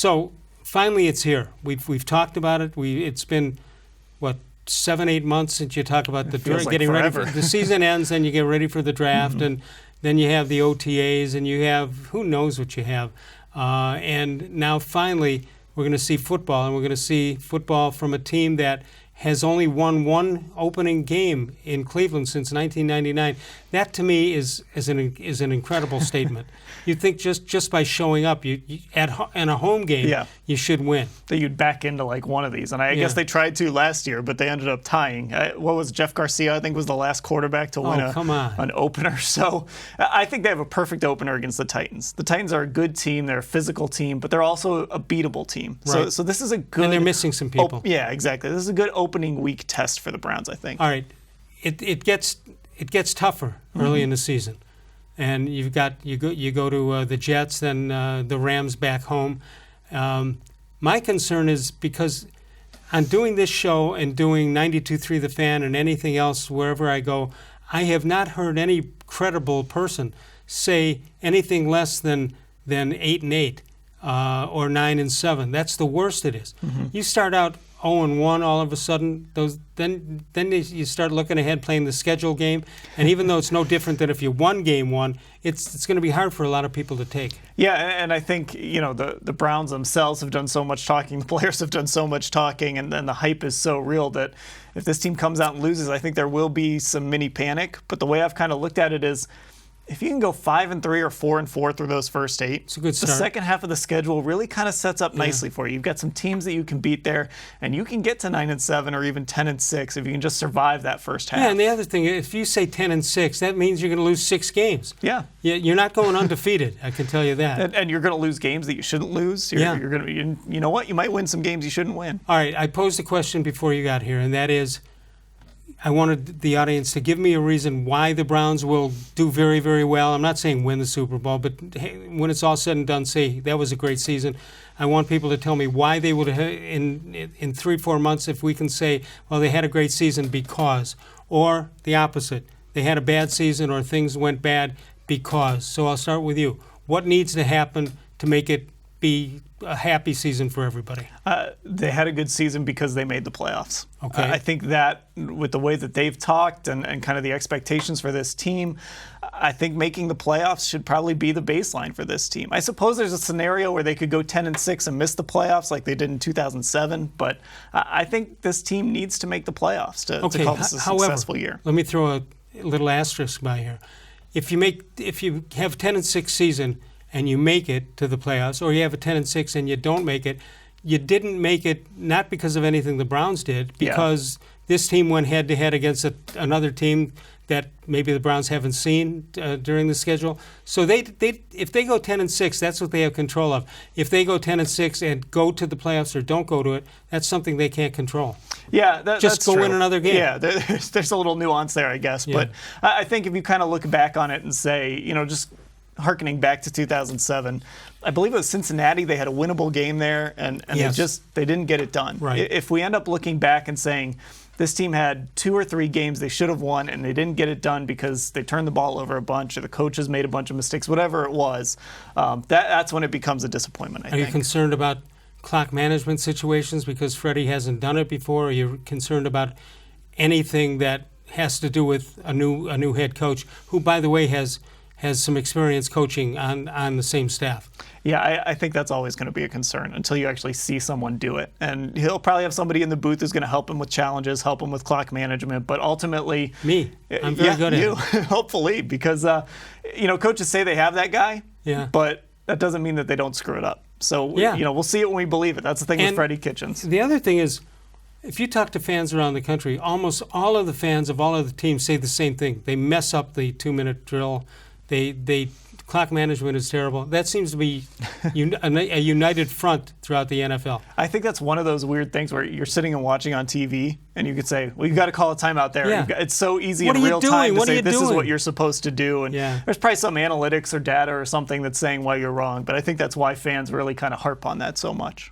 So finally, it's here. We've talked about it. It's been what 7-8 months since you talk about getting ready. The season ends, and you get ready for the draft, and then you have the OTAs, and you have who knows what you have. And now finally, we're going to see football, and we're going to see football from a team that has only won one opening game in Cleveland since 1999. That, to me, is an incredible statement. You think just by showing up, in a home game, you should win. That you'd back into like one of these, and I guess they tried to last year, but they ended up tying. What was Jeff Garcia? I think was the last quarterback to win an opener. So I think they have a perfect opener against the Titans. The Titans are a good team. They're a physical team, but they're also a beatoable team. Right. So this is a good. And they're missing some people. Yeah, exactly. This is a good opening week test for the Browns, I think. All right, it gets tougher early in the season. And you go to the Jets, then the Rams back home. My concern is because on doing this show and doing 92.3 The Fan and anything else wherever I go, I have not heard any credible person say anything less than 8-8 or 9-7. That's the worst it is. You start out 0-1 all of a sudden, then you start looking ahead playing the schedule game, and even though it's no different than if you won game one, it's going to be hard for a lot of people to take. Yeah, and I think the Browns themselves have done so much talking, the players have done so much talking, and then the hype is so real that if this team comes out and loses, I think there will be some mini panic. But the way I've kind of looked at it is, if you can go 5-3 or 4-4 through those first 8, it's a good start. The second half of the schedule really kind of sets up nicely for you. You've got some teams that you can beat there, and you can get to 9-7 or even 10-6 if you can just survive that first half. Yeah, and the other thing, if you say 10-6, that means you're going to lose 6 games. Yeah. You're not going undefeated. I can tell you that. And you're going to lose games that you shouldn't lose. You're going to, you know what? You might win some games you shouldn't win. All right, I posed a question before you got here, and that is, I wanted the audience to give me a reason why the Browns will do very, very well. I'm not saying win the Super Bowl, but when it's all said and done, say that was a great season. I want people to tell me why they would, in 3-4 months, if we can say, well, they had a great season because, or the opposite, they had a bad season or things went bad because. So I'll start with you. What needs to happen to make it be a happy season for everybody? They had a good season because they made the playoffs. Okay. I think that with the way that they've talked and kind of the expectations for this team, I think making the playoffs should probably be the baseline for this team. I suppose there's a scenario where they could go 10-6 and miss the playoffs like they did in 2007, but I think this team needs to make the playoffs to call this a successful year. Let me throw a little asterisk by here. If you have 10-6 season and you make it to the playoffs, or you have a 10-6 and you don't make it, you didn't make it not because of anything the Browns did, because this team went head-to-head against another team that maybe the Browns haven't seen during the schedule. So if they go 10-6, that's what they have control of. If they go 10-6 and go to the playoffs or don't go to it, that's something they can't control. Yeah, just go win another game. Yeah, there's a little nuance there, I guess. Yeah. But I think if you kind of look back on it and say, just hearkening back to 2007, I believe it was Cincinnati. They had a winnable game there, and they didn't get it done. Right. If we end up looking back and saying this team had 2 or 3 games they should have won, and they didn't get it done because they turned the ball over a bunch, or the coaches made a bunch of mistakes, whatever it was, that's when it becomes a disappointment, I think. Are you concerned about clock management situations because Freddie hasn't done it before? Are you concerned about anything that has to do with a new head coach, who, by the way, has some experience coaching on the same staff? Yeah, I think that's always going to be a concern until you actually see someone do it. And he'll probably have somebody in the booth who's going to help him with challenges, help him with clock management. But ultimately, I'm very good at it. Hopefully, because coaches say they have that guy, but that doesn't mean that they don't screw it up. So we'll see it when we believe it. That's the thing with Freddie-Kitchens. The other thing is, if you talk to fans around the country, almost all of the fans of all of the teams say the same thing. They mess up the 2-minute drill. They clock management is terrible. That seems to be a united front throughout the NFL. I think that's one of those weird things where you're sitting and watching on TV, and you could say, well, you've got to call a timeout there. Yeah. It's so easy in real time to say this is what you're supposed to do. And there's probably some analytics or data or something that's saying why you're wrong. But I think that's why fans really kind of harp on that so much.